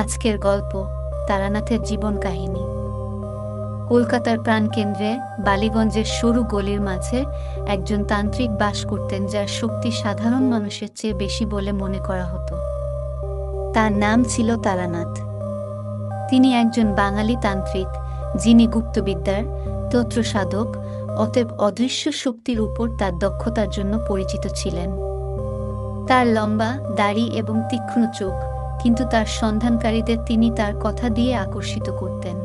আজকের গল্প তারানাথের জীবন কাহিনী। কলকাতার প্রাণকেন্দ্রে বালিগঞ্জের সরু গলির মাঝে একজন তান্ত্রিক বাস করতেন, যার শক্তি সাধারণ মানুষের চেয়ে বেশি বলে মনে করা হতো। তার নাম ছিল তারানাথ। তিনি একজন বাঙালি তান্ত্রিক, যিনি গুপ্তবিদ্যার তন্ত্রসাধক, অতএব অদৃশ্য শক্তির উপর তার দক্ষতার জন্য পরিচিত ছিলেন। তার লম্বা দাড়ি এবং তীক্ষ্ণ চোখ, কিন্তু তার সন্ধানকারীদের তিনি তার কথা দিয়ে আকর্ষিত করতেন।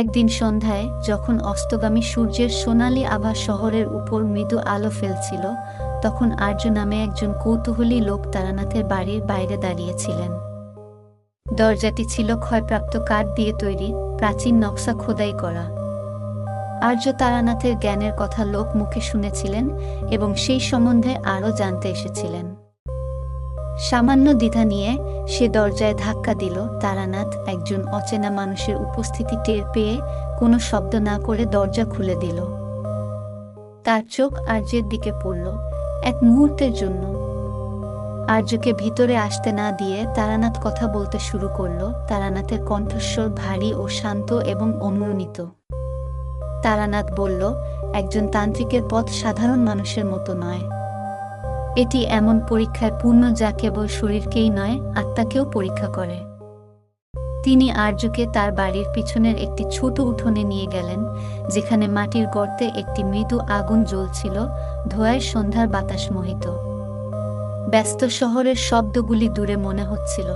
একদিন সন্ধ্যায় যখন অস্তগামী সূর্যের সোনালি আভা শহরের উপর মৃদু আলো ফেলছিল, তখন আর্য নামে একজন কৌতূহলী লোক তারানাথের বাড়ির বাইরে দাঁড়িয়েছিলেন। দরজাটি ছিল ক্ষয়প্রাপ্ত কাঠ দিয়ে তৈরি, প্রাচীন নকশা খোদাই করা। আর্য তারানাথের জ্ঞানের কথা লোক মুখে শুনেছিলেন এবং সেই সম্বন্ধে আরও জানতে এসেছিলেন। সামান্য দ্বিধা নিয়ে সে দরজায় ধাক্কা দিল। তারানাথ একজন অচেনা মানুষের উপস্থিতি টের পেয়ে কোনো শব্দ না করে দরজা খুলে দিল। তার চোখ আর্যের দিকে পড়ল এক মুহূর্তের জন্য। আর্যকে ভিতরে আসতে না দিয়ে তারানাথ কথা বলতে শুরু করল। তারানাথের কণ্ঠস্বর ভারী ও শান্ত এবং অনুরণিত। তারানাথ বলল, একজন তান্ত্রিকের পথ সাধারণ মানুষের মতো নয়। এটি এমন পরীক্ষায় পূর্ণ যা কেবল শরীরকেই নয়, আত্মাকেও পরীক্ষা করে। তিনি আর্যকে তার বাড়ির পিছনের একটি ছোট উঠোনে নিয়ে গেলেন, যেখানে মাটির গর্তে একটি মৃদু আগুন জ্বলছিল, ধোঁয়ায় সন্ধ্যার বাতাস মোহিত। ব্যস্ত শহরের শব্দগুলি দূরে মনে হচ্ছিল।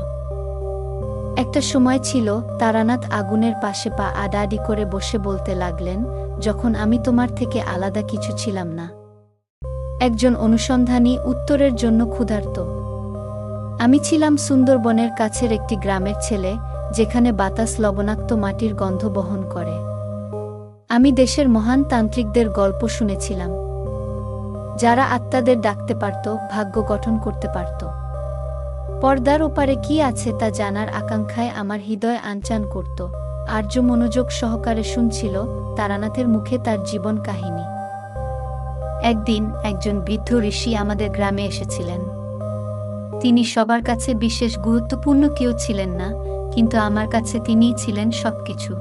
একটা সময় ছিল, তারানাথ আগুনের পাশে পা আডাআডি করে বসে বলতে লাগলেন, যখন আমি তোমার থেকে আলাদা কিছু ছিলাম না, একজন অনুসন্ধানী, উত্তরের জন্য ক্ষুধার্ত। আমি ছিলাম সুন্দরবনের কাছের একটি গ্রামের ছেলে, যেখানে বাতাস লবণাক্ত মাটির গন্ধ বহন করে। আমি দেশের মহান তান্ত্রিকদের গল্প শুনেছিলাম, যারা আত্মাদের ডাকতে পারত, ভাগ্য গঠন করতে পারত। পর্দার ওপারে কি আছে তা জানার আকাঙ্ক্ষায় আমার হৃদয় আনচান করত। আর্য মনোযোগ সহকারে শুনছিল তারানাথের মুখে তার জীবন কাহিনী। একদিন একজন বৃদ্ধ ঋষি আমাদের গ্রামে এসেছিলেন। তিনি সবার কাছে বিশেষ গুরুত্বপূর্ণ কেউ ছিলেন না, কিন্তু আমার কাছে তিনিই ছিলেন সবকিছু।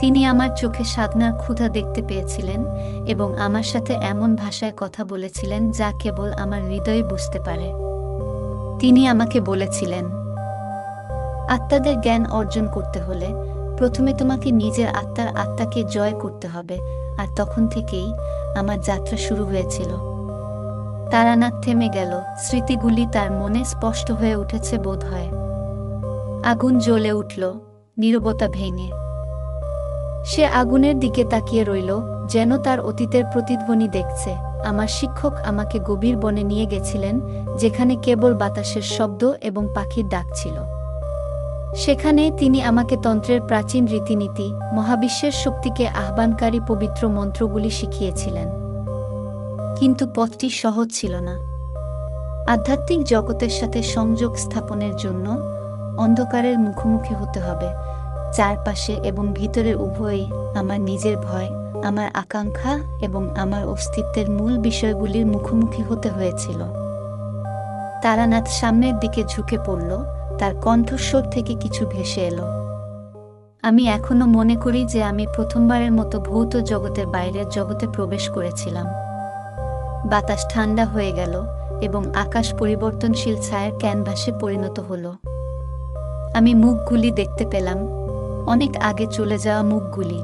তিনি আমার চোখে সাধনার ক্ষুধা দেখতে পেয়েছিলেন এবং আমার সাথে এমন ভাষায় কথা বলেছিলেন যা কেবল আমার হৃদয়ে বুঝতে পারে। তিনি আমাকে বলেছিলেন, আত্মাদের জ্ঞান অর্জন করতে হলে প্রথমে তোমাকে নিজের আত্মাকে জয় করতে হবে। আর তখন থেকেই আমার যাত্রা শুরু হয়েছিল। তারানাথ থেমে গেল। স্মৃতিগুলি তার মনে স্পষ্ট হয়ে উঠেছে বোধ হয়। আগুন জ্বলে উঠল, নীরবতা ভেঙে। সে আগুনের দিকে তাকিয়ে রইল, যেন তার অতীতের প্রতিধ্বনি দেখছে। আমার শিক্ষক আমাকে গভীর বনে নিয়ে গেছিলেন, যেখানে কেবল বাতাসের শব্দ এবং পাখির ডাক ছিল। সেখানে তিনি আমাকে তন্ত্রের প্রাচীন রীতিনীতি, মহাবিশ্বের শক্তিকে আহ্বানকারী পবিত্র মন্ত্রগুলি শিখিয়েছিলেন। কিন্তু পথটি সহজ ছিল না। আধ্যাত্মিক জগতের সাথে সংযোগ স্থাপনের জন্য অন্ধকারের মুখোমুখি হতে হবে। চারপাশে এবং ভিতরে উভয়ই আমার নিজের ভয়, আমার আকাঙ্ক্ষা এবং আমার অস্তিত্বের মূল বিষয়গুলির মুখোমুখি হতে হয়েছিল। তারানাথ সামনের দিকে ঝুঁকে পড়ল, তার কণ্ঠস্বর থেকে কিছু ভেসে এলো। আমি এখনো মনে করি যে আমি প্রথমবারের মতো ভৌত জগতের বাইরের জগতে প্রবেশ করেছিলাম। বাতাস ঠান্ডা হয়ে গেল এবং আকাশ পরিবর্তনশীল ছায়ার ক্যানভাসে পরিণত হলো। আমি মুখগুলি দেখতে পেলাম, অনেক আগে চলে যাওয়া মুখগুলি,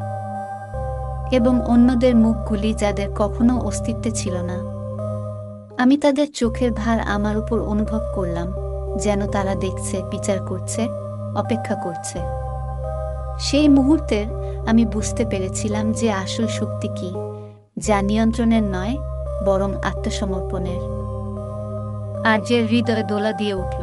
এবং অন্যদের মুখগুলি যাদের কখনো অস্তিত্বে ছিল না। আমি তাদের চোখের ভার আমার উপর অনুভব করলাম, যেন তারা দেখছে, বিচার করছে, অপেক্ষা করছে। সেই মুহূর্তে আমি বুঝতে পেরেছিলাম যে আসল শক্তি কি, যা নিয়ন্ত্রণের নয়, বরং আত্মসমর্পণের। আর্যের হৃদয় দোলা দিয়ে উঠল।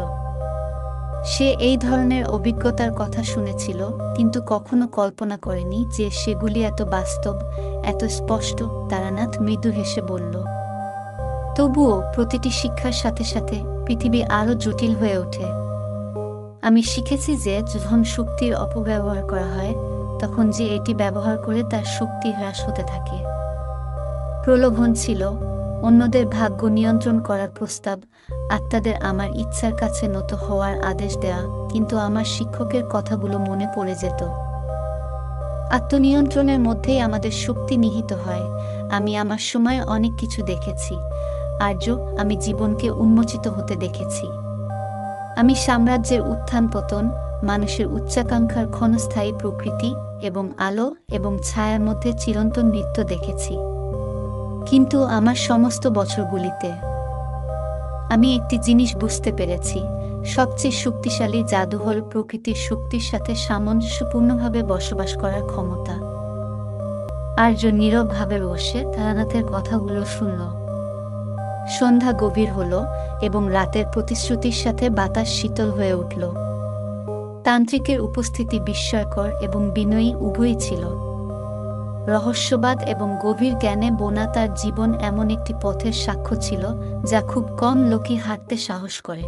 সে এই ধরনের অভিজ্ঞতার কথা শুনেছিল, কিন্তু কখনো কল্পনা করেনি যে সেগুলি এত বাস্তব, এত স্পষ্ট। তারানাথ মৃদু হেসে বলল, তবুও প্রতিটি শিক্ষার সাথে সাথে পৃথিবী আরও জটিল হয়ে ওঠে। আমি শিখেছি যে যখন শক্তির অপব্যবহার করা হয়, তখন যে এটি ব্যবহার করে তার শক্তি হ্রাস হতে থাকে। প্রলোভন ছিল, অন্যদের ভাগ্য নিয়ন্ত্রণ করার প্রস্তাব, আত্মাদের আমার ইচ্ছার কাছে নত হওয়ার আদেশ দেয়া, কিন্তু আমার শিক্ষকের কথাগুলো মনে পড়ে যেত। আত্মনিয়ন্ত্রণের মধ্যেই আমাদের শক্তি নিহিত হয়। আমি আমার সময়ে অনেক কিছু দেখেছি আর্য, আমি জীবনকে উন্মোচিত হতে দেখেছি। আমি সাম্রাজ্যের উত্থান পতন, মানুষের উচ্চাকাঙ্ক্ষার ক্ষণস্থায়ী প্রকৃতি এবং আলো এবং ছায়ার মধ্যে চিরন্তন নৃত্য দেখেছি। কিন্তু আমার সমস্ত বছরগুলিতে আমি একটি জিনিস বুঝতে পেরেছি, সবচেয়ে শক্তিশালী জাদু হল প্রকৃতির শক্তির সাথে সামঞ্জস্যপূর্ণভাবে বসবাস করার ক্ষমতা। আর্য নীরবভাবে বসে তারানাথের কথাগুলো শুনল। সন্ধ্যা গভীর হল এবং রাতের প্রতিশ্রুতির সাথে বাতাস শীতল হয়ে উঠল। তান্ত্রিকের উপস্থিতি বিস্ময়কর এবং বিনয়ী উভয়ই ছিল। রহস্যবাদ এবং গভীর জ্ঞানে বোনা তার জীবন এমন একটি পথের সাক্ষ্য ছিল যা খুব কম লোকই হাঁটতে সাহস করে।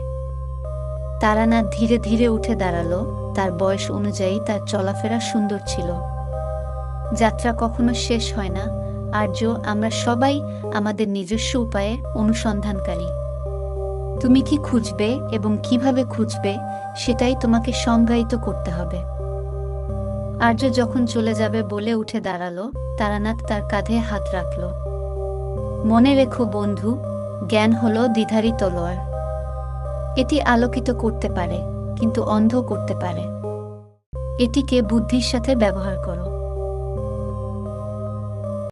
তারানাথ ধীরে ধীরে উঠে দাঁড়ালো। তার বয়স অনুযায়ী তার চলাফেরা সুন্দর ছিল। যাত্রা কখনো শেষ হয় না আর্য, আমরা সবাই আমাদের নিজস্ব উপায়ে অনুসন্ধানকারী। তুমি কি খুঁজবে এবং কিভাবে খুঁজবে সেটাই তোমাকে সংজ্ঞায়িত করতে হবে। আর্য যখন চলে যাবে বলে উঠে দাঁড়ালো, তারানাথ তার কাঁধে হাত রাখল। মনে রেখো বন্ধু, জ্ঞান হলো দ্বিধারী তলোয়ার। এটি আলোকিত করতে পারে কিন্তু অন্ধ করতে পারে। এটিকে বুদ্ধির সাথে ব্যবহার করো।